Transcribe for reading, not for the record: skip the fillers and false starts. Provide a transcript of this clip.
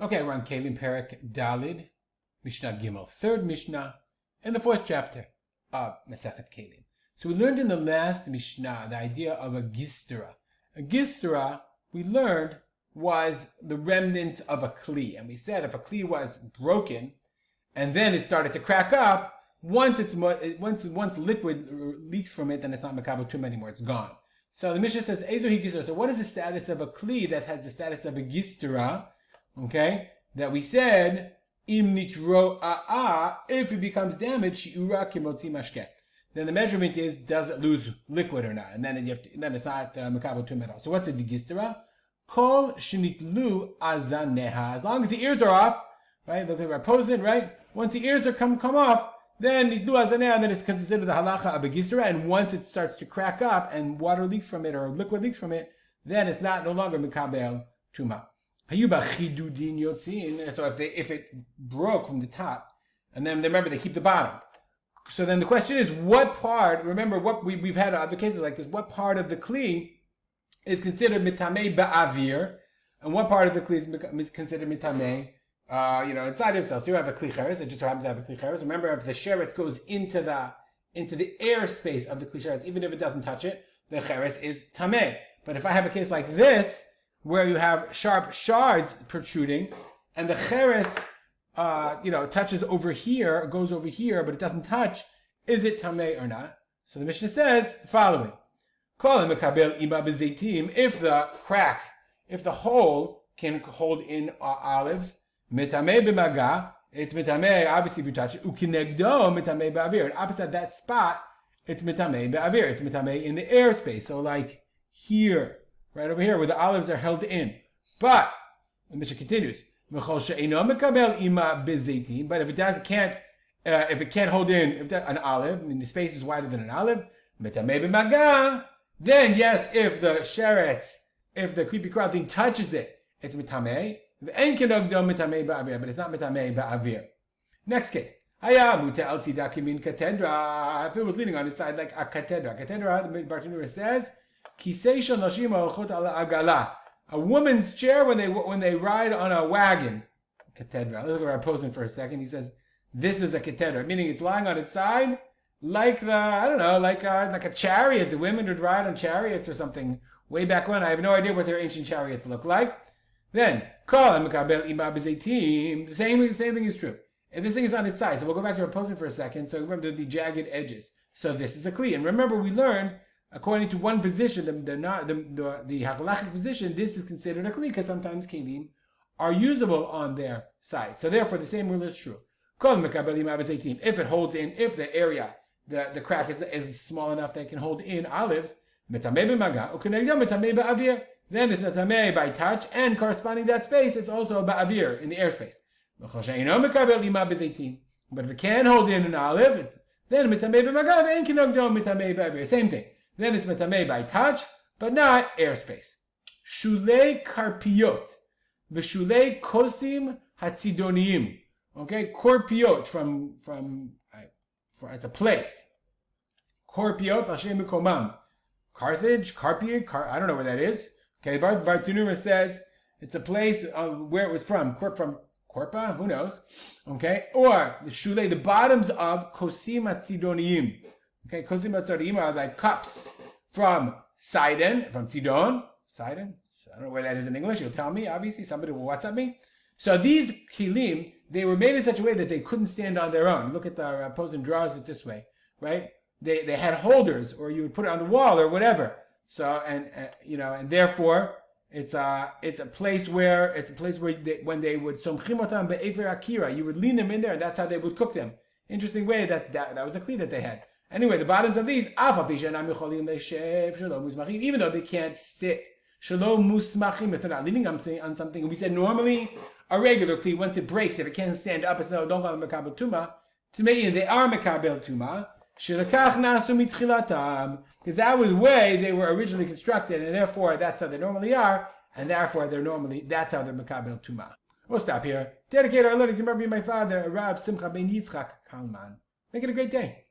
Okay, we're on Keilim Perek Dalid, Mishnah Gimel, third Mishnah, in the fourth chapter of Masechet Keilim. So we learned in the last Mishnah the idea of a gistera. A gistera, we learned, was the remnants of a kli. And we said if a kli was broken, and then it started to crack up, once liquid leaks from it, then it's not makabel tumah anymore, it's gone. So the Mishnah says, Ezo hi gistera. So what is the status of a kli that has the status of a gistera? Okay, that we said, im nitro'a, if it becomes damaged, shi'ura kimotzi mashke. Then the measurement is, does it lose liquid or not? And then then it's not makabel tumah at all. So what's a gistera? Kol shenitlu azaneha. As long as the ears are off, right? Look at our posing, right? Once the ears are come off, then nitlu azaneha, then it's considered the halacha of a gistera. And once it starts to crack up and water leaks from it or liquid leaks from it, then it's no longer makabel tumah. So if it broke from the top, and then remember they keep the bottom. So then the question is, what part? Remember what we've had other cases like this. What part of the kli is considered mitamei ba'avir, and what part of the kli is considered mitamei, inside itself. So you have a kli cheres. It just happens to have a kli cheres. Remember, if the sheretz goes into the airspace of the kli cheres, even if it doesn't touch it, the cheres is tamei. But if I have a case like this, where you have sharp shards protruding, and the cheres, touches over here, goes over here, but it doesn't touch, is it tamei or not? So the Mishnah says the following: if the crack, if the hole can hold in olives, mitamei b'maga, it's mitamei, obviously if you touch it, ukinegdo mitamei ba'avir, and opposite that spot, it's mitamei ba'avir, it's mitamei in the airspace, so like here, right over here, where the olives are held in. But the Mishnah continues, but if it can't hold in an olive, I mean the space is wider than an olive, then yes, if the sheretz, if the creepy crawly thing touches it, it's mitamei. But it's not mitamei ba'avir. Next case. If it was leaning on its side like a katedra. Katedra, the Bartanura says, a woman's chair when they ride on a wagon. Katedra. Let's look at our posing for a second. He says, this is a katedra, meaning it's lying on its side like like a chariot. The women would ride on chariots or something way back when. I have no idea what their ancient chariots look like. Then, the same thing is true. If this thing is on its side, so we'll go back to our posing for a second. So remember the jagged edges. So this is a kli. And remember we learned, according to one position, the halachic position, this is considered a kli because sometimes keilim are usable on their side. So therefore, the same rule is true. If it holds in, if the area, the crack is small enough that it can hold in olives, then it's mitamei by touch, and corresponding to that space, it's also ba'avir in the airspace. But if it can hold in an olive, then mitamei b'magav and kinogdo mitamei ba'avir. Same thing. Then it's mitamei by touch, but not airspace. Shulei karpiot, v'shulei kosim hatzidoniim. Okay, korpiot from it's a place. Korpiot Hashem Mikomam. Carthage, I don't know where that is. Okay, Bartanura says it's a place where it was from Korpa, who knows? Okay, or the shulei, the bottoms of kosim hatzidoniim. Okay, kosim hatzidoniim are like cups from Sidon, from Sidon. Sidon? I don't know where that is in English. You'll tell me. Obviously, somebody will WhatsApp me. So these Keilim, they were made in such a way that they couldn't stand on their own. Look at the Posen draws it this way, right? They had holders, or you would put it on the wall or whatever. So and therefore it's a place where when they would somchimotam be'efer akira, you would lean them in there, and that's how they would cook them. Interesting way that was a kli that they had. Anyway, the bottoms of these, even though they can't sit. Shalom musmachim, if they're not leaning on something. We said normally a regular kli, once it breaks, if it can't stand up, it's no, don't call them makabel tumah. Tmein, they are makabel tumah. Shelakach nasu mitchilatam, because that was the way they were originally constructed, and therefore that's how they normally are, and therefore that's how they're makabel tumah. We'll stop here. Dedicate our learning to remember my father, Rav Simcha ben Yitzchak Kalman. Make it a great day.